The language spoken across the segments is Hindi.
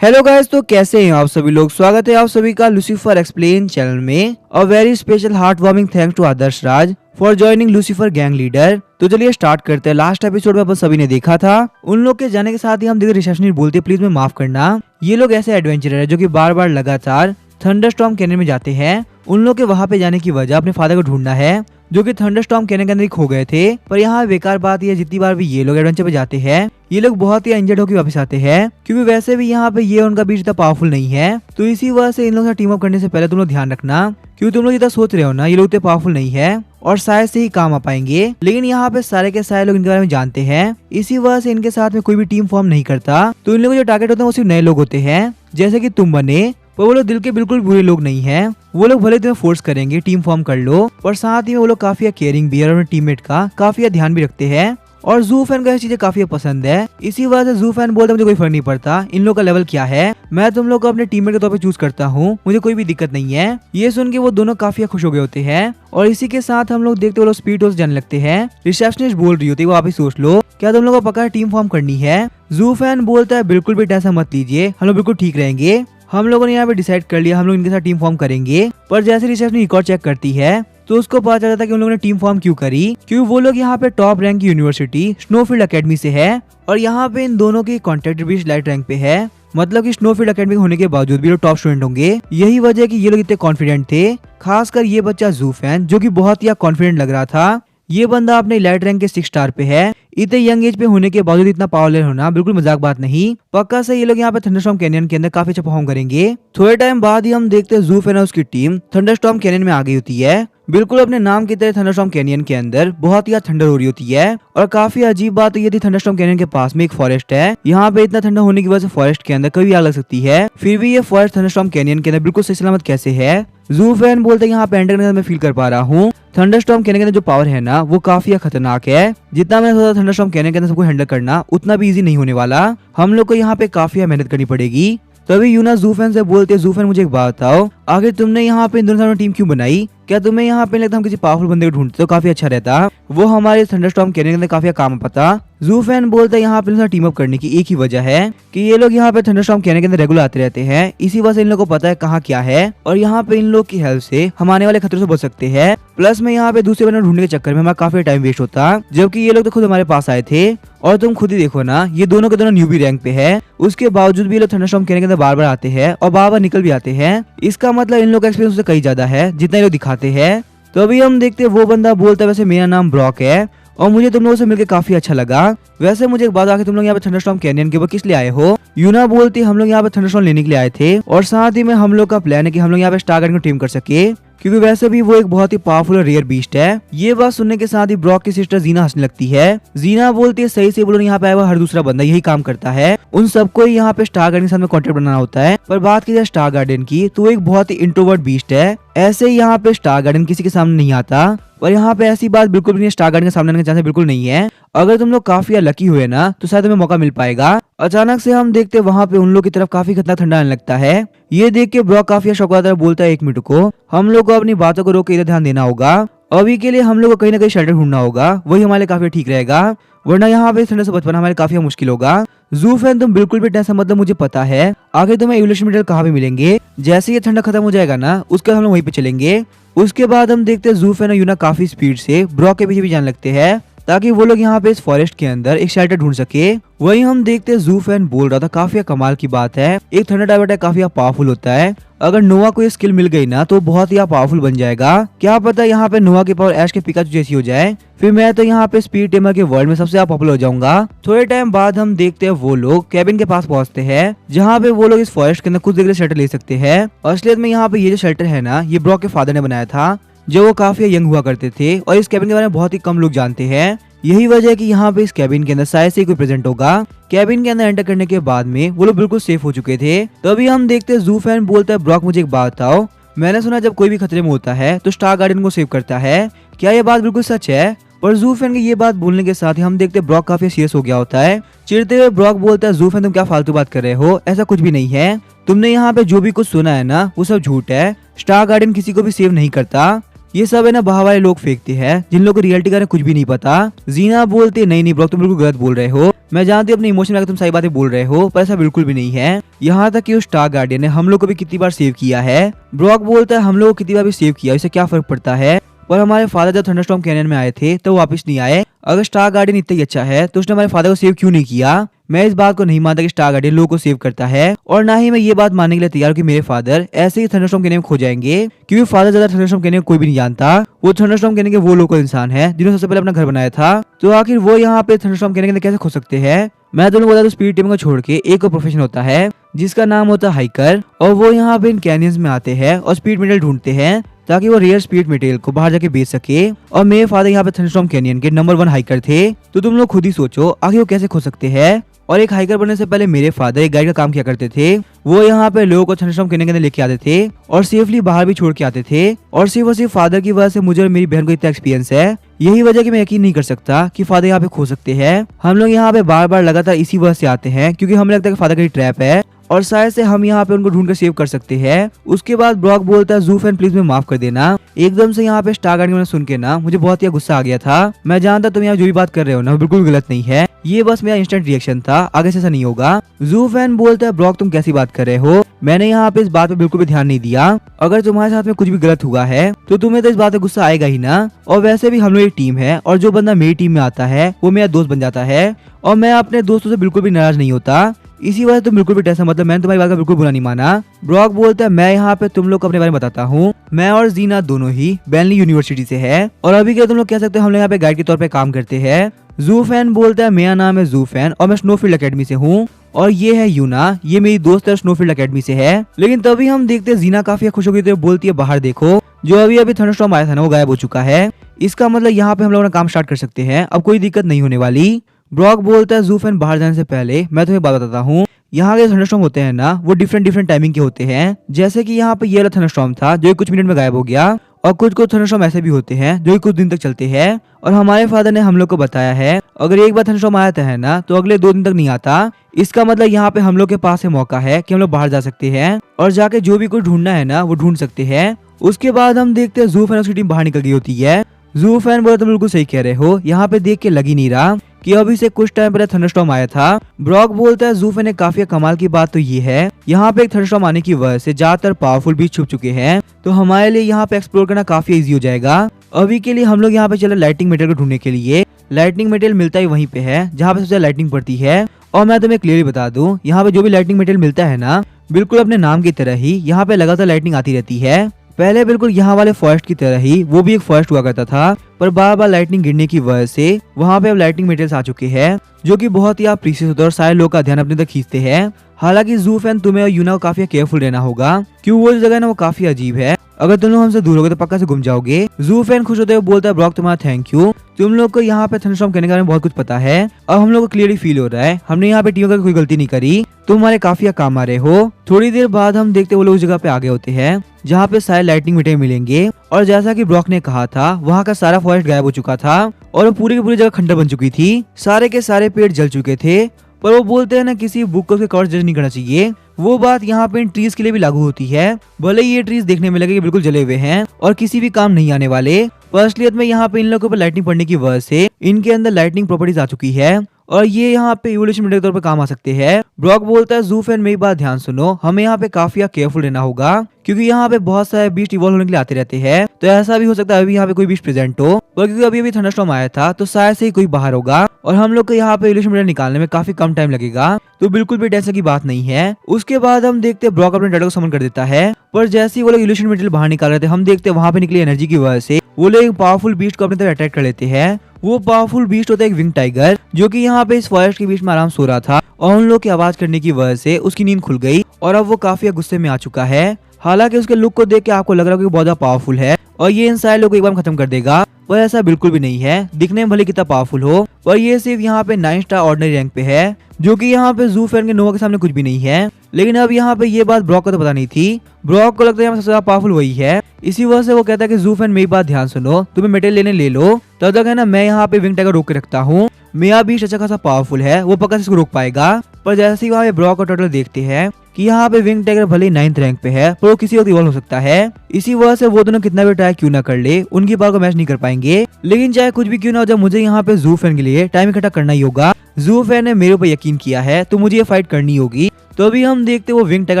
हेलो गाइस, तो कैसे हैं आप सभी लोग। स्वागत है आप सभी का लूसीफर एक्सप्लेन चैनल में। A very special heart warming thanks to Adarsh Raj for joining Lucifer gang leader. तो चलिए स्टार्ट करते हैं। लास्ट एपिसोड में अपन सभी ने देखा था, उन लोग के जाने के साथ ही हम देखते रिसेप्शनिस्ट बोलते प्लीज मैं माफ करना। ये लोग ऐसे एडवेंचरर है जो कि बार बार लगातार थंडरस्टॉर्म कैनियन में जाते हैं। उन लोग के वहाँ पे जाने की वजह अपने फादर को ढूंढना है जो कि थंडरस्टॉर्म कैनियन के अंदर ही खो गए थे। पर यहाँ बेकार बात यह, जितनी बार भी ये लोग एडवेंचर पे जाते हैं ये लोग बहुत ही इंजर्ड होकर वापस आते हैं, क्योंकि वैसे भी यहाँ पे ये उनका बीच इतना पावरफुल नहीं है। तो इसी वजह से इन लोगों से टीम अप करने से पहले तुम लोग ध्यान रखना, क्योंकि तुम लोग जितना सोच रहे हो ना ये लोग इतने पावरफुल नहीं है और शायद से ही काम आ पाएंगे। लेकिन यहाँ पे सारे के सारे लोग इनके बारे में जानते हैं, इसी वजह से इनके साथ में कोई भी टीम फॉर्म नहीं करता। तो इन लोगों के जो टारगेट होते हैं वो सिर्फ नए लोग होते हैं, जैसे कि तुम बने। पर वो लोग दिल के बिल्कुल बुरे लोग नहीं हैं। वो लोग भले तुम्हें फोर्स करेंगे टीम फॉर्म कर लो, और साथ ही में वो लोग काफी केयरिंग भी है और अपने टीममेट का काफी ध्यान भी रखते हैं। और जू फैन को ऐसी चीजें काफी पसंद है, इसी वजह से जू फैन बोलते मुझे कोई फर्क नहीं पड़ता इन लोग का लेवल क्या है, मैं तुम लोग को अपने टीममेट के तौर पे चूज करता हूँ, मुझे कोई भी दिक्कत नहीं है। ये सुन के वो दोनों काफी खुश हो गए होते हैं। और इसी के साथ हम लोग देखते वो लोग स्पीड टॉस जाने लगते हैं। रिसेप्शनिस्ट बोल रही होती है वो आप ही सोच लो, क्या तुम लोग को पक्का टीम फॉर्म करनी है। जू फैन बोलता है बिल्कुल भी टेंशन मत लीजिए, हम लोग बिल्कुल ठीक रहेंगे। हम लोगों ने यहाँ पे डिसाइड कर लिया हम लोग इनके साथ टीम फॉर्म करेंगे। पर जैसे रिसेप्शन रिकॉर्ड चेक करती है तो उसको पता चला था कि उन लोगों ने टीम फॉर्म क्यों करी, क्योंकि वो लोग यहाँ पे टॉप रैंक की यूनिवर्सिटी स्नोफील्ड एकेडमी से है। और यहाँ पे इन दोनों की कॉन्ट्रैक्ट भी लाइट रैंक पे है, मतलब कि स्नोफील्ड एकेडमी होने के बावजूद भी लोग टॉप स्टूडेंट होंगे। यही वजह है कि ये लोग इतने कॉन्फिडेंट थे। खासकर ये बच्चा जू फैन जो कि बहुत ही कॉन्फिडेंट लग रहा था। ये बंदा अपने लाइट रैंक के 6 स्टार पे है। इतने यंग एज पे होने के बावजूद इतना पावरफुल होना बिल्कुल मजाक बात नहीं। पक्का से ये लोग यहाँ पे थंडरस्टॉर्म कैनियन के अंदर काफी अच्छा परफॉर्म करेंगे। थोड़े टाइम बाद ही हम देखते हैं जू फैन और उसकी टीम थंडरस्टॉर्म कैनियन में आ गई होती है। बिल्कुल अपने नाम की तरह थंडरस्टॉर्म कैनियन के अंदर बहुत ही ठंडा हो रही होती है। और काफी अजीब बात ये थी, थंडरस्टॉर्म कैनियन के पास में एक फॉरेस्ट है। यहाँ पे इतना ठंडा होने की वजह से फॉरेस्ट के अंदर कभी आग लग सकती है, फिर भी ये फॉरेस्ट थंडरस्टॉर्म कैनियन के अंदर बिल्कुल सही सलामत कैसे है। जू फैन बोलते हैं यहाँ पे एंटर करने के बाद मैं फील कर पा रहा हूँ थंडरस्टॉर्म कैनियन के अंदर जो पावर है ना वो काफी खतरनाक है। जितना मैंने सोचा थंडरस्टॉर्म कैनियन के अंदर सबको हैंडल करना उतना भी इजी नहीं होने वाला, हम लोग को यहाँ पे काफी मेहनत करनी पड़ेगी। तभी यूना जू फैन से बोलते हैं, जू फैन मुझे एक बात बताओ, आखिर तुमने यहाँ पे इन दोनों टीम क्यों बनाई? क्या तुम्हें यहाँ पे लगता हम किसी पावरफुल बंदे को ढूंढते तो काफी अच्छा रहता, वो हमारे थंडरस्टॉर्म कैनियन के अंदर काफी काम पता। जू फैन बोलता है यहाँ पे टीम अप करने की एक ही वजह है कि ये लोग यहाँ पे थंडरस्टॉर्म कैनियन के अंदर रेगुलर आते रहते हैं, इसी वजह से इन लोगों को पता है कहाँ क्या है और यहाँ पे इन लोग की हेल्प से हम आने वाले खतरों से बच सकते हैं। प्लस में यहाँ पे दूसरे बंदे ढूंढने के चक्कर में हमारा काफी टाइम वेस्ट होता, जबकि ये लोग तो खुद हमारे पास आए थे। और तुम खुद ही देखो ना, ये दोनों के दोनों न्यूबी रैंक पे है, उसके बावजूद भी ये लोग थंडरस्टॉर्म कैनियन के अंदर बार बार आते हैं और बार बार निकल भी आते हैं। इसका मतलब इन लोग का एक्सपीरियंस कहीं ज्यादा है जितना ये लोग दिखाते हैं। तो अभी हम देखते हैं वो बंदा बोलता है, वैसे मेरा नाम ब्रॉक है और मुझे तुम लोगों से मिलकर काफी अच्छा लगा। वैसे मुझे एक बात, आके तुम लोग यहाँ पे थंडरस्टॉर्म कैनियन के ऊपर किस लिए आए हो? यूना बोलती हम लोग यहाँ पे थंडरस्टॉर्म लेने के लिए आए थे, और साथ ही में हम लोग का प्लान है कि हम लोग यहाँ पे स्टार गार्डन को टीम कर सके, क्योंकि वैसे भी वो एक बहुत ही पावरफुल और रेयर बीस्ट है। ये बात सुनने के साथ ही ब्रॉक की सिस्टर जीना हंसने लगती है। जीना बोलती है सही से बोलो, यहाँ पे आया हुआ हर दूसरा बंदा यही काम करता है, उन सबको यहाँ पे स्टार गार्डन के साथ में कॉन्ट्रैक्ट बनाना होता है। पर बात की जाए स्टार गार्डन की तो एक बहुत ही इंट्रोवर्ट बीस्ट है, ऐसे यहाँ पे स्टार गार्डन किसी के सामने नहीं आता। और यहाँ पे ऐसी बात बिल्कुल भी नहीं, स्टार गार्डन के सामने आने का चांस बिल्कुल नहीं है। अगर तुम लोग काफी लकी हुए ना तो शायद तुम्हें मौका मिल पाएगा। अचानक से हम देखते वहाँ पे उन लोग की तरफ काफी खतरनाक ठंडा आने लगता है। ये देख के ब्रॉक काफी शौकत बोलता है, 1 मिनट को हम लोग को अपनी बातों को रोक के इधर ध्यान देना होगा। अभी के लिए हम लोग को कहीं ना कहीं शेल्टर ढूंढना होगा, वही हमारे काफी ठीक रहेगा, वरना यहाँ पे ठंडे से बचपना हमारे काफी मुश्किल होगा। जू फैन तुम बिल्कुल भी टेंशन मतलब मुझे पता है आगे तुम्हें इवोल्यूशन मेडल कहाँ पे मिलेंगे। जैसे ये ठंडा खत्म हो जाएगा ना उसके बाद हम लोग वहीं पे चलेंगे। उसके बाद हम देखते हैं जू फैन और यूना काफी स्पीड से ब्रॉक के पीछे भी जाने लगते हैं, ताकि वो लोग यहाँ पे इस फॉरेस्ट के अंदर एक शेल्टर ढूंढ सके। वही हम देखते हैं जू फैन बोल रहा था काफी कमाल की बात है, एक थंडर डाइव अटैक काफी पावरफुल होता है, अगर नोवा को ये स्किल मिल गई ना तो बहुत ही पावरफुल बन जाएगा। क्या पता यहाँ पे नोवा की पावर ऐश के पिकाचू जैसी हो जाए, फिर मैं तो यहाँ पे स्पीड टेमर के वर्ल्ड में सबसे ज्यादा पॉपुलर हो जाऊंगा। थोड़े टाइम बाद हम देखते हैं वो लोग कैबिन के पास पहुंचते हैं, जहाँ पे वो लोग इस फॉरेस्ट के अंदर कुछ देर के लिए शेल्टर ले सकते हैं। असलियत में यहाँ पे ये जो शेल्टर है ना ये ब्रॉक के फादर ने बनाया था, जो वो काफी यंग हुआ करते थे, और इस कैबिन के बारे में बहुत ही कम लोग जानते हैं। यही वजह है कि यहाँ पे इस कैबिन के अंदर शायद से कोई प्रेजेंट होगा। कैबिन के अंदर एंटर करने के बाद में वो लोग बिल्कुल सेफ हो चुके थे। तो अभी हम देखते हैं जू फैन बोलता है, ब्रॉक मुझे एक बात बताओ, मैंने सुना जब कोई भी खतरे में होता है तो स्टार गार्डन को सेव करता है, क्या ये बात बिल्कुल सच है? पर जू फैन के ये बात बोलने के साथ ही हम देखते हैं ब्रॉक काफी सीरियस हो गया होता है। चिढ़ते हुए ब्रॉक बोलता है, जू फैन तुम क्या फालतू बात कर रहे हो, ऐसा कुछ भी नहीं है, तुमने यहाँ पे जो भी कुछ सुना है ना वो सब झूठ है, स्टार गार्डन किसी को भी सेव नहीं करता। ये सब है ना बाहर वाले लोग फेंकते हैं जिन लोगों को रियलिटी का कुछ भी नहीं पता। जीना बोलते नहीं नहीं ब्रॉक तुम बिल्कुल गलत बोल रहे हो, मैं जानती हूँ अपने इमोशन में तुम सही बातें बोल रहे हो, पर ऐसा बिल्कुल भी नहीं है। यहाँ तक कि उस स्टार गार्डियन ने हम लोग को भी कितनी बार सेव किया है। ब्रॉक बोलता है हम लोग को कितनी बार भी सेव किया, इससे क्या फर्क पड़ता है। पर हमारे फादर जब थंडरस्टॉर्म कैनियन में आए थे तो वापस नहीं आए। अगर स्टार गार्डियन इतना ही अच्छा है तो उसने हमारे फादर को सेव क्यों नहीं किया। मैं इस बात को नहीं मानता कि स्टार गार्डियन लोगों को सेव करता है, और ना ही मैं ये बात मानने के लिए तैयार हूँ कि मेरे फादर ऐसे ही थंडरस्टॉर्म कैनियन खो जाएंगे, क्योंकि फादर ज्यादा थंडरस्टॉर्म कैनियन कोई भी नहीं जानता। वो थंडरस्टॉर्म कैनियन के वो लोकल इंसान है जिन्होंने सबसे पहले अपना घर बनाया था, तो आखिर वो यहाँ पे थंडरस्टॉर्म कैनियन के अंदर कैसे खो सकते हैं। मैं दोनों बता दूं स्पीड टीम को छोड़ के एक और प्रोफेशन होता है जिसका नाम होता है हाइकर, और वो यहाँ पे इन कैनियंस में आते हैं और स्पीड मेटल ढूंढते हैं ताकि वो रेयर स्पीड मटेरियल को बाहर जाके बेच सके। और मेरे फादर यहाँ पे थंडरस्टॉर्म कैनियन के नंबर 1 हाइकर थे, तो तुम लोग खुद ही सोचो आखिर वो कैसे खो सकते हैं। और एक हाइकर बनने से पहले मेरे फादर एक गाइड का काम किया करते थे। वो यहाँ पे लोगों को थंडरस्टॉर्म कैनियन के अंदर लेके आते थे और सेफली बाहर भी छोड़ के आते थे। और सिर्फ फादर की वजह से मुझे और मेरी बहन को इतना एक्सपीरियंस है, यही वजह कि मैं यकीन नहीं कर सकता कि फादर यहाँ पे खो सकते हैं। हम लोग यहाँ पे बार बार लगातार इसी वजह से आते हैं क्योंकि हमें लगता है कि फादर का ट्रैप है और शायद से हम यहाँ पे उनको ढूंढ कर सेव कर सकते हैं। उसके बाद ब्रॉक बोलता है ज़ू फैन प्लीज मैं माफ कर देना। एकदम से यहाँ पे स्टार गार्डियन सुन के ना मुझे बहुत ही गुस्सा आ गया था। मैं जानता तुम यहाँ जो भी बात कर रहे हो ना वो बिल्कुल गलत नहीं है, ये बस मेरा इंस्टेंट रिएक्शन था, आगे से ऐसा नहीं होगा। ज़ू फैन बोलता है ब्रॉक तुम कैसी बात कर रहे हो, मैंने यहाँ पे इस बात पे बिल्कुल भी ध्यान नहीं दिया। अगर तुम्हारे साथ में कुछ भी गलत हुआ है तो तुम्हें तो इस बात पे गुस्सा आएगा ही ना। और वैसे भी हम लोग एक टीम है और जो बंदा मेरी टीम में आता है वो मेरा दोस्त बन जाता है, और मैं अपने दोस्तों से बिल्कुल भी नाराज नहीं होता। इसी वजह से तुम बिल्कुल भी टेंशन मतलब मैंने तुम्हारी बात का बिल्कुल बुरा नहीं माना। ब्रॉक बोलता है मैं यहाँ पे तुम लोग को अपने बारे में बताता हूँ। मैं और जीना दोनों ही बेनली यूनिवर्सिटी से है, और अभी क्या तुम लोग कह सकते हो हम लोग यहाँ पे गाइड के तौर पे काम करते हैं। ज़ू फैन बोलता है मेरा नाम है ज़ू फैन और मैं स्नोफील्ड एकेडमी से हूँ, और ये है यूना, ये मेरी दोस्त है स्नोफील्ड एकेडमी से है। लेकिन तभी हम देखते हैं जीना काफी खुश होगी तो बोलती है बाहर देखो, जो अभी अभी थंडरस्टॉर्म आया था ना वो गायब हो चुका है। इसका मतलब यहाँ पे हम लोग काम स्टार्ट कर सकते हैं, अब कोई दिक्कत नहीं होने वाली। ब्रॉक बोलता है ज़ू फैन बाहर जाने से पहले मैं तुम्हें बात बताता हूँ, यहाँ के थंडरस्टॉर्म होते हैं ना वो डिफरेंट टाइमिंग के होते हैं। जैसे कि यहाँ पे ये वाला थंडरस्टॉर्म था जो कुछ मिनट में गायब हो गया, और कुछ थंडरस्टॉर्म ऐसे भी होते हैं जो कुछ दिन तक चलते हैं। और हमारे फादर ने हम लोग को बताया है अगर एक बार थंडरस्टॉर्म आता है ना तो अगले 2 दिन तक नहीं आता। इसका मतलब यहाँ पे हम लोग के पास है मौका है कि हम लोग बाहर जा सकते हैं और जाके जो भी कुछ ढूंढना है ना वो ढूंढ सकते हैं। उसके बाद हम देखते हैं ज़ू फैन उसकी टीम बाहर निकल गई होती है। ज़ू फैन बोला तुम बिल्कुल सही कह रहे हो, यहाँ पे देख के लग ही नहीं रहा कि अभी से कुछ टाइम पहले थंडरस्टॉर्म आया था। ब्रॉक बोलता है ज़ू फैन ने काफी कमाल की बात तो ये है यहाँ पे एक थंडरस्टॉर्म आने की वजह से ज्यादातर पावरफुल बीच छुप चुके हैं, तो हमारे लिए यहाँ पे एक्सप्लोर करना काफी इजी हो जाएगा। अभी के लिए हम लोग यहाँ पे चले लाइटिंग मटेरियल को ढूंढने के लिए। लाइटिंग मटेरियल मिलता ही वहीं पे है जहाँ पे सबसे लाइटिंग पड़ती है, और मैं तुम्हें क्लियरली बता दूं यहाँ पे जो भी लाइटिंग मटेरियल मिलता है ना बिल्कुल अपने नाम की तरह ही यहाँ पे लगातार लाइटिंग आती रहती है। पहले बिल्कुल यहाँ वाले फॉरेस्ट की तरह ही वो भी एक फॉरेस्ट हुआ करता था, पर बार बार लाइटनिंग गिरने की वजह से वहाँ पे अब लाइटिंग मटेरियल्स आ चुके हैं जो कि बहुत ही आप प्रीशियस होते हैं और सारे लोग का ध्यान अपने तक खींचते हैं। हालांकि ज़ू फैन तुम्हें और यूना को काफी केयरफुल रहना होगा क्योंकि वो जगह है ना वो काफी अजीब है, अगर तुम लोग हमसे दूर होगे तो पक्का से गुम जाओगे। ज़ू फैन खुश होते हुए बोलता है ब्रॉक तुम्हारा थैंक यू, तुम लोग को यहाँ पे थंडरस्टॉर्म करने के बारे में बहुत कुछ पता है। अब हम लोग को क्लियरली फील हो रहा है हमने यहाँ पे टीम का कोई गलती नहीं करी, तुम हमारे काफी काम आ रहे हो। थोड़ी देर बाद हम देखते वो लोग उस जगह पे आगे होते हैं जहाँ पे सारे लाइटिंग मटेरियल मिलेंगे, और जैसा कि ब्रॉक ने कहा था वहाँ का सारा फॉरेस्ट गायब हो चुका था और पूरी की पूरी जगह खंडर बन चुकी थी, सारे के सारे पेड़ जल चुके थे। पर वो बोलते हैं ना किसी बुक को उसके कवर जज नहीं करना चाहिए, वो बात यहाँ पे इन ट्रीज के लिए भी लागू होती है। भले ये ट्रीज देखने में लगे कि बिल्कुल जले हुए हैं और किसी भी काम नहीं आने वाले, पर असलियत में यहाँ पे इन लोगों पर लाइटिंग पड़ने की वजह से इनके अंदर लाइटिंग प्रॉपर्टीज आ चुकी है और ये यहाँ पे इवोल्यूशन मटेरियल के तौर पर काम आ सकते हैं। ब्रॉक बोलता है ज़ू फैन मेरी बात ध्यान सुनो, हमें यहाँ पे काफी केयरफुल रहना होगा क्योंकि यहाँ पे बहुत सारे बीस्ट इवॉल्व होने के लिए आते रहते हैं, तो ऐसा भी हो सकता है अभी यहाँ पे कोई बीस्ट प्रेजेंट हो, पर क्योंकि अभी थंडरस्टॉर्म आया था तो शायद से ही कोई बाहर होगा और हम लोग को यहाँ पे इवोल्यूशन मटेरियल निकालने में काफी कम टाइम लगेगा, तो बिल्कुल भी टेंशन की बात नहीं है। उसके बाद हम देखते हैं ब्रॉक अपने डैड को समन कर देता है, पर जैसे ही वो लोग इवोल्यूशन मटेरियल बाहर निकाल रहे थे हम देखते हैं वहाँ पे निकली एनर्जी की वजह से वो लोग एक पावरफुल बीस्ट को अपनी तरफ अटैक कर लेते हैं। वो पावरफुल बीस्ट होता है एक विंग टाइगर जो कि यहाँ पे इस फॉरेस्ट के बीच में आराम सो रहा था, और उन लोग की आवाज करने की वजह से उसकी नींद खुल गई और अब वो काफी गुस्से में आ चुका है। हालांकि उसके लुक को देख के आपको लग रहा है कि बहुत ज्यादा पावरफुल है और ये इन सारे लोगों को एक बार खत्म कर देगा, पर ऐसा बिल्कुल भी नहीं है। दिखने में भले कितना पावरफुल हो पर ये सिर्फ यहाँ पे 9 स्टार ऑर्डिनरी रैंक पे है, जो कि यहाँ पे ज़ू फैन के नोवा के सामने कुछ भी नहीं है। लेकिन अब यहाँ पे ये बात ब्रॉक को तो पता नहीं थी, ब्रॉक को लगता है सबसे ज्यादा पावरफुल वही है, इसी वजह से वो कहता है कि ज़ू फैन मेरी बात ध्यान सुनो, तुम्हें मेटेरियल लेने ले लो, तब तक है ना मैं यहाँ पे विंग टाइगर रोक के रखता हूँ, मेरा भी अच्छा खासा पावरफुल है, वो पक्का से इसको रोक पाएगा। पर जैसे ही वहाँ पे ब्रॉक और टर्टल देखते हैं कि यहाँ पे विंग टाइगर भले 9th रैंक पे है पर वो किसी वक्त इवॉल्व हो सकता है। इसी वजह से वो दोनों कितना भी ट्राई क्यों ना कर ले, उनकी पावर को मैच नहीं कर पाएंगे। लेकिन चाहे कुछ भी क्यों ना हो, जब मुझे यहाँ पे जू फैन के लिए टाइम इकट्ठा करना ही होगा, जू फैन ने मेरे ऊपर यकीन किया है तो मुझे ये फाइट करनी होगी। तो अभी हम देखते वो विंग टाइगर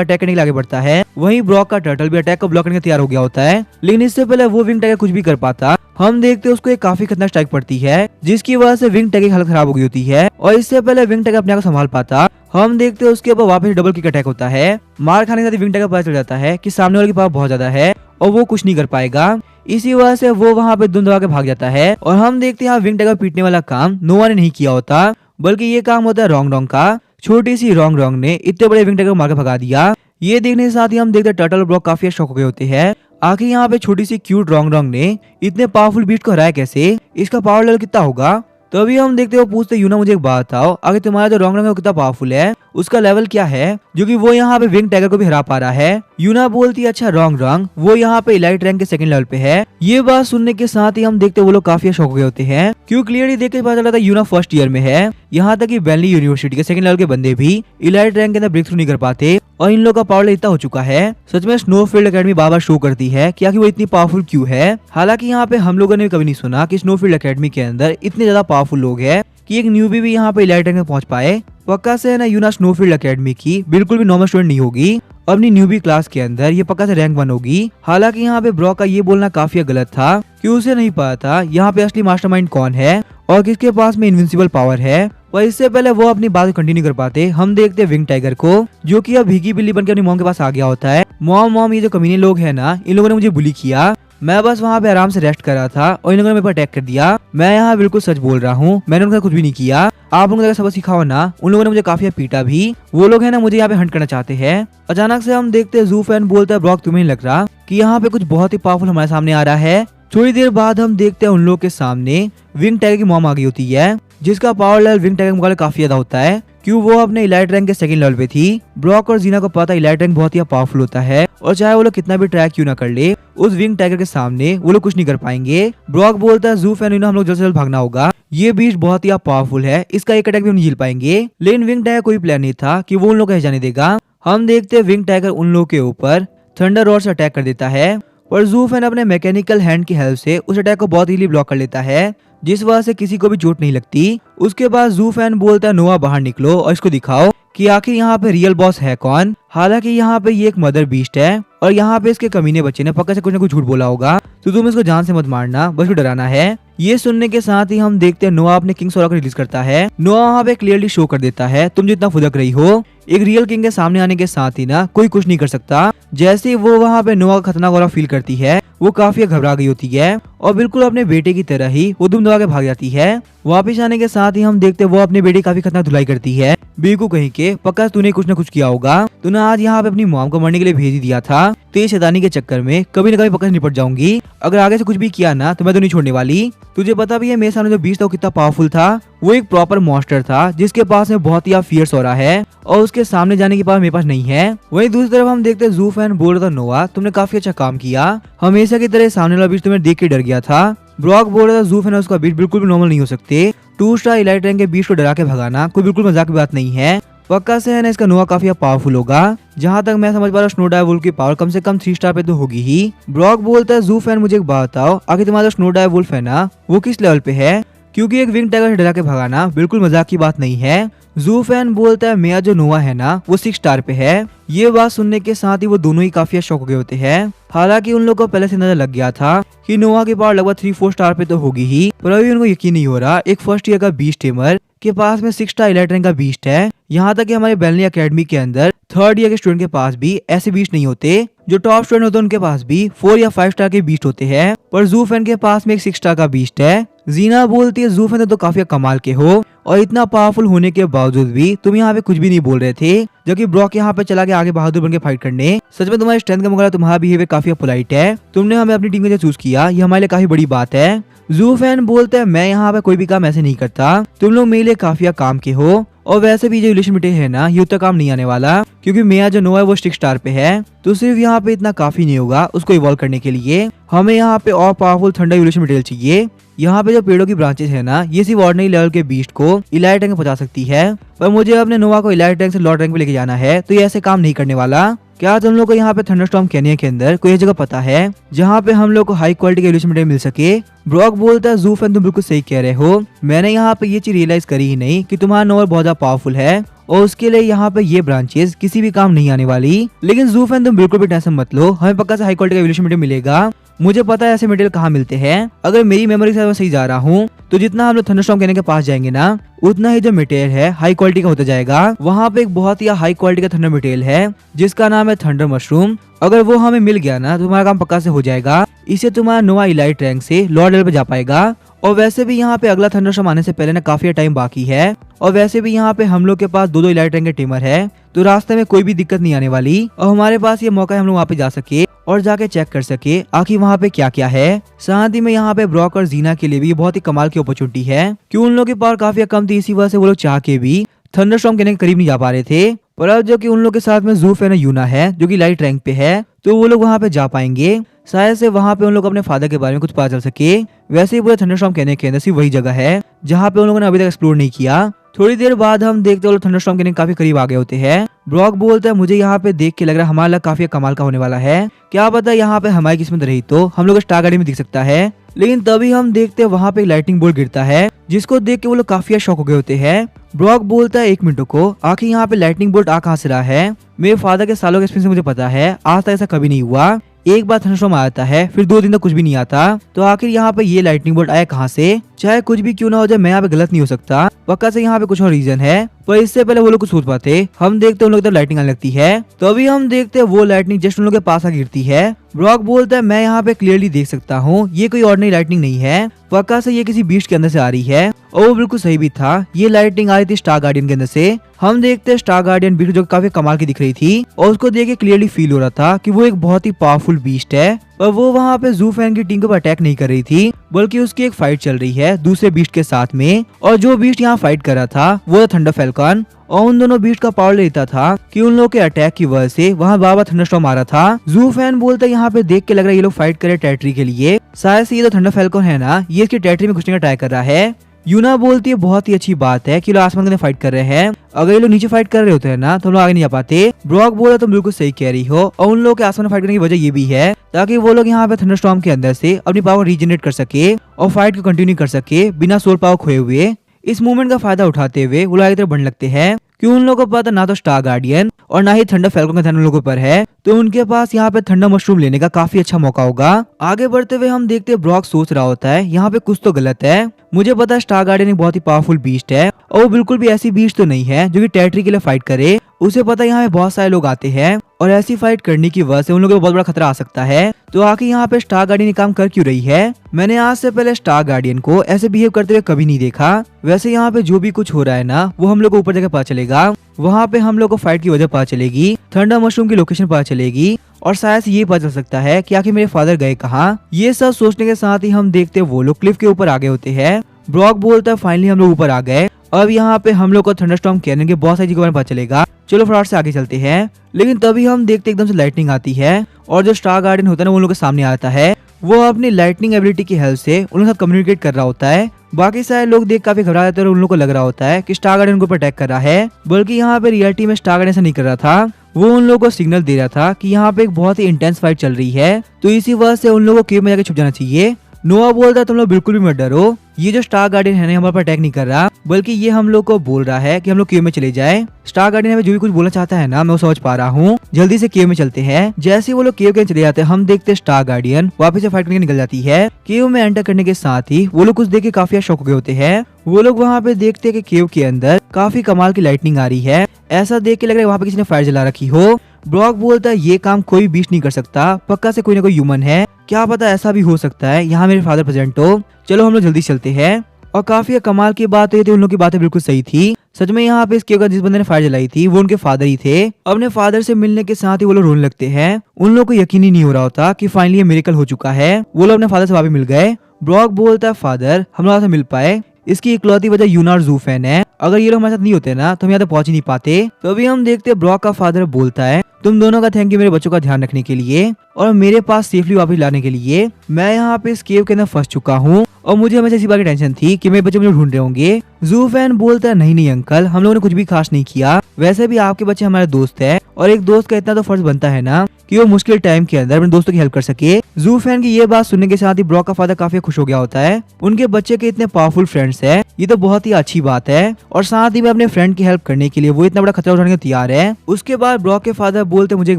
अटैक करने के लिए आगे बढ़ता है, वहीं ब्रॉक का टर्टल भी अटैक को ब्लॉक करने के तैयार हो गया होता है। लेकिन इससे पहले वो विंग टाइगर कुछ भी कर पाता, हम देखते उसको एक काफी खतरनाक स्ट्राइक पड़ती है जिसकी वजह से विंग टाइगर की हालत खराब हो गई होती है। और इससे पहले विंग टाइगर अपने आप को संभाल पाता, हम देखते हैं उसके ऊपर वापस डबल किक अटैक होता है। मार खाने के साथ विंग टाइगर पता चल जाता है कि सामने वाले की पावर बहुत ज्यादा है और वो कुछ नहीं कर पाएगा। इसी वजह से वो वहाँ पे धुन दबा के भाग जाता है और हम देखते हैं विंग टाइगर पीटने वाला काम नोवा ने नहीं किया होता, बल्कि ये काम होता है रॉन्ग का। छोटी सी रॉन्ग ने इतने बड़े विंग टाइगर को मार के भगा दिया। ये देखने के साथ ही हम देखते हैं टर्टल और ब्रॉक काफी शॉक हो गए होते हैं। आखिर यहाँ पे छोटी सी क्यूट रॉन्ग ने इतने पावरफुल बीस्ट को हराया कैसे, इसका पावर लेवल कितना होगा। तो अभी हम देखते हो पूछते यूना मुझे एक बात बताओ, अगर तुम्हारा जो रॉन्ग है वो कितना पावरफुल है, उसका लेवल क्या है जो कि वो यहाँ पे विंग टाइगर को भी हरा पा रहा है। यूना बोलती है अच्छा रॉन्ग वो यहाँ पे इलाइट रैंक के सेकंड लेवल पे है। ये बात सुनने के साथ ही हम देखते वो लोग काफी शौक हो गए होते हैं, क्यों क्लियरली देख के पता चला था यूना फर्स्ट ईयर में है। यहाँ तक कि बेनली यूनिवर्सिटी के सेकंड लेवल के बंदे भी इलाइट रैंक के अंदर ब्रेक थ्रू नहीं कर पाते और इन लोगों का पावर इतना हो चुका है। सच में स्नोफील्ड एकेडमी बार-बार शो करती है कि आखिर वो इतनी पावरफुल क्यों है। हालांकि यहाँ पे हम लोगों ने कभी नहीं सुना कि स्नोफील्ड एकेडमी के अंदर इतने ज्यादा पावरफुल लोग हैं कि एक न्यूबी भी यहाँ पे इलाइट रैंक में पहुंच पाए। पक्का से है ना यूना स्नोफील्ड एकेडमी की बिल्कुल भी नॉर्मल स्टूडेंट नहीं होगी, अपनी न्यूबी क्लास के अंदर ये पक्का से रैंक 1 होगी। हालांकि यहाँ पे ब्रॉक का ये बोलना काफी गलत था कि उसे नहीं पता था यहाँ पे असली मास्टरमाइंड कौन है और किसके पास में इनविंसिबल पावर है। पर इससे पहले वो अपनी बात कंटिन्यू कर पाते, हम देखते विंग टाइगर को जो कि अब भीगी बिल्ली बनकर अपनी मॉम के पास आ गया होता है। मॉम ये जो कमीने लोग हैं ना, इन लोगों ने मुझे बुली किया, मैं बस वहाँ पे आराम से रेस्ट कर रहा था और इन लोगों ने मेरे पर अटैक कर दिया। मैं यहाँ बिल्कुल सच बोल रहा हूँ, मैंने उनका कुछ भी नहीं किया। आप लोगों ने सबक सिखाओ ना। उन लोगों ने मुझे काफी पीटा भी। वो लोग है ना मुझे यहाँ पे हंट करना चाहते हैं। अचानक से हम देखते जू फैन बोलता है ब्रॉक तुम्हें नहीं लग रहा कि यहाँ पे कुछ बहुत ही पावरफुल हमारे सामने आ रहा है। थोड़ी देर बाद हम देखते हैं उन लोग के सामने विंग टाइगर की मॉम आ गई होती है, जिसका पावर लेवल विंग टाइगर के मुकाबले काफी ज्यादा होता है, क्यों वो अपने इलाइट रैंक के सेकंड लेवल पे थी। ब्रॉक और जीना को पता इलाइट रैंक बहुत ही पावरफुल होता है और चाहे वो लोग कितना भी ट्रैक क्यों ना कर ले, उस विंग टाइगर के सामने वो लोग कुछ नहीं कर पाएंगे। ब्रॉक बोलता है जू फैन हम लोग जल्द से जल्द भागना होगा, ये बीस्ट बहुत ही पावरफुल है, इसका एक अटैक भी हम नहीं झेल पाएंगे। लेकिन विंग टाइगर कोई प्लान नहीं था कि वो उन लोग को जाने देगा। हम देखते हैं विंग टाइगर उन लोग के ऊपर थंडर रॉड से अटैक कर देता है और जू फैन अपने मैकेनिकल हैंड की हेल्प से उस अटैक को बहुत इजीली ब्लॉक कर लेता है, जिस वजह से किसी को भी चोट नहीं लगती। उसके बाद जू फैन बोलता है नोआ बाहर निकलो और इसको दिखाओ कि आखिर यहाँ पे रियल बॉस है कौन। हालांकि यहाँ पे ये एक मदर बीस्ट है और यहाँ पे इसके कमीने बच्चे ने पक्का से कुछ न कुछ झूठ बोला होगा, तो तुम इसको जान से मत मारना, बस डराना है। ये सुनने के साथ ही हम देखते हैं नोआ अपने किंग सोरा को रिलीज करता है। नोआ वहाँ पे क्लियरली शो कर देता है तुम जितना फुदक रही हो, एक रियल किंग के सामने आने के साथ ही ना कोई कुछ नहीं कर सकता। जैसे ही वो वहाँ पे नोआ का खतरनाक वाला फील करती है, वो काफी घबरा गई होती है और बिल्कुल अपने बेटे की तरह ही वो दुम दबा के भाग जाती है। वापिस आने के साथ ही हम देखते वो अपने बेटे काफी खतरनाक धुलाई करती है। बेकू कहीं के पक्का तूने कुछ न कुछ किया होगा, तूने आज यहाँ पे अपनी मॉम को मरने के लिए भेज ही दिया था, तो ये शैतानी के चक्कर में कभी न कभी पक्का निपट जाऊंगी। अगर आगे से कुछ भी किया ना तो मैं तो नहीं छोड़ने वाली। तुझे पता भी है मेरे सामने जो बीस्ट था वो कितना पावरफुल था, वो एक प्रॉपर मॉन्स्टर था जिसके पास में बहुत ही फियर्स हो रहा है और उसके सामने जाने की पावर मेरे पास नहीं है। वहीं दूसरी तरफ हम देखते जू फैन बोल रहा था नोआ तुमने काफी अच्छा काम किया, हमेशा की तरह सामने वाला बीस्ट तुम्हें देख के डर गया था। ब्रॉक बोल रहा था जू फैन उसका बीस्ट बिल्कुल भी नॉर्मल नहीं हो सकते, 2 स्टार इलाइट रैंक के बीस्ट को डरा के भगाना कोई बिल्कुल मजाक की बात नहीं है। पक्का से है ना इसका नोआ काफी पावरफुल होगा। जहाँ तक मैं समझ पा रहा हूँ स्नो डायवुल्फ की पावर कम से कम 3 स्टार पे तो होगी ही। ब्रॉक बोलता है जू फैन मुझे एक बात बताओ, आगे तुम्हारा स्नो डायवुल्फ है ना वो किस लेवल पे है, क्योंकि एक विंग टाइगर से डरा के भगाना बिल्कुल मजाक की बात नहीं है। जू फैन बोलता है मेरा जो नोआ है ना वो 6 स्टार पे है। ये बात सुनने के साथ ही वो दोनों ही काफी शॉक हो गए होते हैं। हालांकि उन लोगों को पहले से नजर लग गया था कि नोआ की पावर लगभग 3-4 स्टार पे तो होगी ही, पर अभी उनको यकीन नहीं हो रहा एक फर्स्ट ईयर का बीस्ट टेमर के पास में 6 स्टार इलाइट रैंक का बीस्ट है। यहाँ तक कि हमारे बेनली एकेडमी के अंदर 3rd ईयर के स्टूडेंट के पास भी ऐसे बीस्ट नहीं होते। जो टॉप स्टूडेंट होते हैं उनके पास भी 4 या 5 स्टार के बीस्ट होते हैं, पर जू फैन के पास में एक 6 स्टार का बीस्ट है। जीना बोलती है जू फैन तो काफी कमाल के हो और इतना पावरफुल होने के बावजूद भी तुम यहाँ पे कुछ भी नहीं बोल रहे थे, जबकि ब्रॉक यहाँ पे चला गया आगे बहादुर बन के फाइट करने। सच में तुम्हारे स्ट्रेंथ का मुकाबला तुम्हारा बिहेवियर काफी पोलाइट है, तुमने हमें अपनी टीम के लिए चूज किया, ये हमारे लिए काफी बड़ी बात है। जू फैन बोलते हैं मैं यहाँ पे कोई भी काम ऐसे नहीं करता, तुम लोग मेरे लिए काफी काम के हो और वैसे भी जो रिलेशन मिटे है ना ये उतना काम नहीं आने वाला, क्योंकि मेरा जो नोआ है वो 6 स्टार पे है, तो सिर्फ यहाँ पे इतना काफी नहीं होगा उसको इवॉल्व करने के लिए। हमें यहाँ पे और पावरफुल थंडर रिलेशन मिटेरियल चाहिए। यहाँ पे जो पेड़ों की ब्रांचेस है ना, ये सिर्फ ऑर्डिनरी लेवल के बीस्ट को इलाइट रैंक में पहुंचा सकती है, पर मुझे अपने नोवा को इलाइट रैंक से लॉर्ड रैंक में लेके जाना है, तो ये ऐसे काम नहीं करने वाला। क्या तुम लोग को यहाँ पे थंडरस्टॉर्म कैनियन के अंदर कोई जगह पता है जहाँ पे हम लोग को हाई क्वालिटी के इल्यूशन मटेरियल मिल सके? ब्रॉक बोलता है ज़ूफ़ैन तुम बिल्कुल सही कह रहे हो, मैंने यहाँ पे ये चीज रियलाइज करी ही नहीं कि तुम्हारा नोवा बहुत ज्यादा पावरफुल है और उसके लिए यहाँ पे ये ब्रांचेस किसी भी काम नहीं आने वाली। लेकिन ज़ूफ़ैन तुम बिल्कुल भी टेंशन मत लो, हमें पक्का से हाई क्वालिटी का इल्यूशन मटेरियल मिलेगा। मुझे पता है ऐसे मटेरियल कहाँ मिलते हैं। अगर मेरी मेमोरी से मैं सही जा रहा हूँ तो जितना हम लोग थंडरस्टॉर्म कहने के पास जाएंगे ना, उतना ही जो मटेरियल है हाई क्वालिटी का होता जाएगा। वहाँ पे एक बहुत ही हाई क्वालिटी का थंडर मटेरियल है जिसका नाम है थंडर मशरूम। अगर वो हमें मिल गया ना तो तुम्हारा काम पक्का से हो जाएगा। इससे तुम्हारा नोवा इलाइट रैंक से लॉर्ड लेवल पे जा पाएगा। और वैसे भी यहाँ पे अगला थंडरस्टॉर्म आने से पहले ना काफी टाइम बाकी है, और वैसे भी यहाँ पे हम लोग के पास दो इलाइट रैंक के टीमर है, तो रास्ते में कोई भी दिक्कत नहीं आने वाली। और हमारे पास ये मौका है हम लोग वहाँ पे जा सके और जाके चेक कर सके आखिर वहाँ पे क्या क्या है। साथ ही में यहाँ पे ब्रॉक और जीना के लिए भी बहुत ही कमाल की अपॉर्चुनिटी है, क्यों उन लोगों की पावर काफी कम थी, इसी वजह से वो लोग चाह के भी थंडरस्टॉर्म कहने के करीब नहीं जा पा रहे थे। पर अब जो कि उन लोग के साथ में ज़ूफ़ैन और यूना है जो कि लाइट रैंक पे है, तो वो लोग वहाँ पे जा पाएंगे। शायद से वहाँ पे उन लोग अपने फादर के बारे में कुछ पता चल सके। वैसे ही पूरे थंडरस्टॉर्म कहने के अंदर सिर्फ वही जगह है जहाँ पे उन लोगों ने अभी तक एक्सप्लोर नहीं किया। थोड़ी देर बाद हम देखते हैं थंडरस्टॉर्म कहने काफी करीब आ गए होते हैं। ब्रॉक बोलता है मुझे यहाँ पे देख के लग रहा है हमारा काफी कमाल का होने वाला है, क्या पता यहाँ पे हमारी किस्मत रही तो हम लोग स्टार गार्डन में दिख सकता है। लेकिन तभी हम देखते हैं वहाँ पे एक लाइटनिंग बोल्ट गिरता है, जिसको देख के वो लोग काफी शॉक हो गए होते हैं। ब्रॉक बोलता है 1 मिनट को, आखिर यहाँ पे लाइटनिंग बोल्ट आ कहाँ से रहा है? मेरे फादर के सालों के एक्सपीरियंस से मुझे पता है आज तक ऐसा कभी नहीं हुआ। एक बार थंडरस्टॉर्म आता है फिर 2 दिन तक कुछ भी नहीं आता, तो आखिर यहाँ पे ये लाइटनिंग बोल्ट आया कहाँ से? चाहे कुछ भी क्यों ना हो जाए, मैं यहाँ पे गलत नहीं हो सकता, पक्का से यहाँ पे कुछ और रीजन है। पर इससे पहले वो लोग कुछ सोच पाते, हम देखते उन लोग की तरफ लाइटिंग आने लगती है, तो अभी हम देखते वो लाइटनिंग जस्ट उन लोग के पास आ गिरती है। ब्रॉक बोलता है मैं यहाँ पे क्लियरली देख सकता हूँ ये कोई ऑर्डिनरी लाइटनिंग नहीं है, पक्का से ये किसी बीस्ट के अंदर से आ रही है। और वो बिल्कुल सही भी था, ये लाइटनिंग आ रही थी स्टार गार्डियन के अंदर से। हम देखते हैं स्टार गार्डियन बीस्ट जो काफी कमाल की दिख रही थी, और उसको देख के क्लियरली फील हो रहा था कि वो एक बहुत ही पावरफुल बीस्ट है। और वो वहाँ पे ज़ूफ़ैन की टीम को अटैक नहीं कर रही थी, बल्कि उसकी एक फाइट चल रही है दूसरे बीस्ट के साथ में। और जो बीस्ट यहाँ फाइट कर रहा था वो थंडर फैल्कन, और उन दोनों बीस्ट का पावर लेता था कि उन लोगों के अटैक की वजह से वहाँ बार बार थंडरस्टॉर्म आ रहा था। ज़ूफ़ैन बोलता है यहाँ पे देख के लग रहा है ये लोग फाइट करे टेरिटरी के लिए, शायद से ये तो थंडर फैल्कन है ना, ये इसकी टेरिटरी में घुसने का ट्राई कर रहा है। यूना बोलती है बहुत ही अच्छी बात है कि लोग आसमान के अंदर फाइट कर रहे हैं, अगर ये लोग नीचे फाइट कर रहे होते हैं ना तो हम लोग आगे नहीं आ पाते। ब्रॉक बोला तुम बिल्कुल सही कह रही हो, और उन लोगों के आसमान में फाइट करने की वजह ये भी है ताकि वो लोग यहाँ पे थंडरस्टॉर्म के अंदर से अपनी पावर रीजनरेट कर सके और फाइट को कंटिन्यू कर सके बिना सोल पावर खोए हुए। इस मूवमेंट का फायदा उठाते हुए वो लोग आगे तरफ बढ़ने लगते हैं, क्यों उन लोगों को पता ना तो स्टार गार्डियन और ना ही थंडर फैल्कन का ध्यान उन लोगों पर है, तो उनके पास यहाँ पे थंडर मशरूम लेने का काफी अच्छा मौका होगा। आगे बढ़ते हुए हम देखते हैं ब्रॉक सोच रहा होता है यहाँ पे कुछ तो गलत है। मुझे पता है स्टार गार्डियन एक बहुत ही पावरफुल बीस्ट है, और वो बिल्कुल भी ऐसी बीस्ट तो नहीं है जो कि टेरिटरी के लिए फाइट करे। उसे पता है यहाँ पे बहुत सारे लोग आते हैं और ऐसी फाइट करने की वजह से उन लोगों को बहुत बड़ा खतरा आ सकता है, तो आखिर यहाँ पे स्टार गार्डियन काम कर क्यों रही है? मैंने आज से पहले स्टार गार्डियन को ऐसे बिहेव करते हुए कभी नहीं देखा। वैसे यहाँ पे जो भी कुछ हो रहा है ना, वो हम लोग को ऊपर जाकर पता चलेगा, वहाँ पे हम लोग को फाइट की वजह पता चलेगी, थंडर मशरूम की लोकेशन पता चलेगी, और शायद से ये पता चल सकता है कि आखिर मेरे फादर गए कहाँ। ये सब सोचने के साथ ही हम देखते वो लोग क्लिफ के ऊपर आ गए होते हैं। ब्रॉक बोलता है फाइनली हम लोग ऊपर आ गए, अब यहाँ पे हम लोग को थंडरस्टॉर्म कैनन के बहुत सारी चीजों के बारे में पता चलेगा, चलो फटाफट से आगे चलते हैं। लेकिन तभी हम देखते एकदम से लाइटनिंग आती है, और जो स्टार गार्डियन होता है ना उन लोगों के सामने आता है, वो अपनी लाइटनिंग एबिलिटी की हेल्प से उन लोगों के साथ कम्युनिकेट कर रहा होता है। बाकी सारे लोग देख काफी घबरा जाते हैं और उन लोगों को लग रहा होता है कि स्टार गार्डियन उनको अटैक कर रहा है, बल्कि यहाँ पे रियलिटी में स्टार गार्डियन ऐसा नहीं कर रहा था, वो उन लोगों को सिग्नल दे रहा था कि यहाँ पे एक बहुत ही इंटेंस फाइट चल रही है, तो इसी वजह से उन लोगों को केव में जाकर छुप जाना चाहिए। नोआ बोलता है तुम लोग बिल्कुल भी मत डरो, ये जो स्टार गार्डियन है हमारे पर अटैक नहीं कर रहा, बल्कि ये हम लोग को बोल रहा है कि हम लोग केव में चले जाएं। स्टार गार्डियन हमें जो भी कुछ बोलना चाहता है ना, मैं वो समझ पा रहा हूँ, जल्दी से केव में चलते हैं। जैसे वो लोग केव के चले जाते हैं, हम देखते हैं स्टार गार्डियन वापस से फाइट करके निकल जाती है। केव में एंटर करने के साथ ही वो लोग कुछ देख के काफी शॉक हो गए होते हैं। वो लोग वहाँ पे देखते हैं कि केव के अंदर काफी कमाल की लाइटनिंग आ रही है, ऐसा देख के लग रहा है वहाँ पे किसी ने फायर जला रखी हो। ब्रॉक बोलता है ये काम कोई बीस्ट नहीं कर सकता, पक्का से कोई ना कोई ह्यूमन है, क्या पता ऐसा भी हो सकता है यहाँ मेरे फादर प्रेजेंट हो। चलो हम लोग जल्दी चलते हैं। और काफी कमाल की बात ये थी, उन लोगों की बातें बिल्कुल सही थी। सच में यहाँ पे इस केव का जिस बंदे ने फायर जलाई थी वो उनके फादर ही थे। अपने फादर से मिलने के साथ ही वो लोग रोने लगते हैं, उन लोगों को यकीन ही नहीं हो रहा होता कि फाइनली ये मिरेकल हो चुका है। वो लोग अपने फादर से वापस मिल गए। ब्रॉक बोलता है फादर हम लोग से मिल पाए, इसकी इकलौती वजह यूना और ज़ूफ़ैन है, अगर ये लोग हमारे साथ नहीं होते ना तो हम यहाँ तक पहुंच ही नहीं पाते। तो अभी हम देखते हैं ब्रॉक का फादर बोलता है तुम दोनों का थैंक यू मेरे बच्चों का ध्यान रखने के लिए और मेरे पास सेफली वापस लाने के लिए। मैं यहाँ पे इस केव के अंदर फंस चुका हूँ और मुझे हमेशा इसी बात की टेंशन थी कि मेरे बच्चे मुझे ढूंढ रहे होंगे। जू फैन बोलता है नहीं नहीं अंकल, हम लोगों ने कुछ भी खास नहीं किया, वैसे भी आपके बच्चे हमारे दोस्त है और एक दोस्त का इतना तो फर्ज बनता है ना कि वो मुश्किल टाइम के अंदर अपने दोस्तों की हेल्प कर सके। जू फैन की ये बात सुनने के साथ ही ब्रॉक का फादर काफी खुश हो गया होता है। उनके बच्चे के इतने पावरफुल फ्रेंड्स है, ये तो बहुत ही अच्छी बात है और साथ ही में अपने फ्रेंड की हेल्प करने के लिए वो इतना बड़ा खतरा उठाने को तैयार है। उसके बाद ब्रॉक के फादर बोलते मुझे एक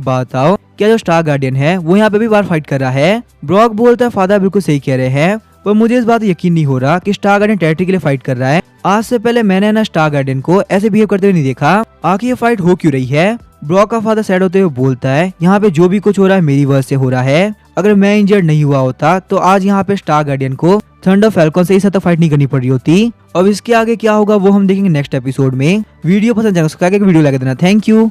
बात बताओ, क्या जो स्टार गार्डियन है वो यहाँ पे भी बार फाइट कर रहा है? ब्रॉक बोलता है फादर बिल्कुल सही कह रहे हैं, पर मुझे इस बात यकीन नहीं हो रहा कि स्टार गार्डियन टेरिटरी के लिए फाइट कर रहा है। आज से पहले मैंने ना स्टार गार्डियन को ऐसे बिहेव करते हुए नहीं देखा, आखिर ये फाइट हो क्यों रही है? ब्रॉक का फादर सैड होते हुए बोलता है यहाँ पे जो भी कुछ हो रहा है मेरी वजह से हो रहा है, अगर मैं इंजर्ड नहीं हुआ होता तो आज यहाँ पे स्टार गार्डियन को थंडर फैल्कन से इस हद तक फाइट नहीं करनी पड़ रही होती। अब इसके आगे क्या होगा वो हम देखेंगे नेक्स्ट एपिसोड में। वीडियो पसंद आएगा तो वीडियो लगा देना। Thank you.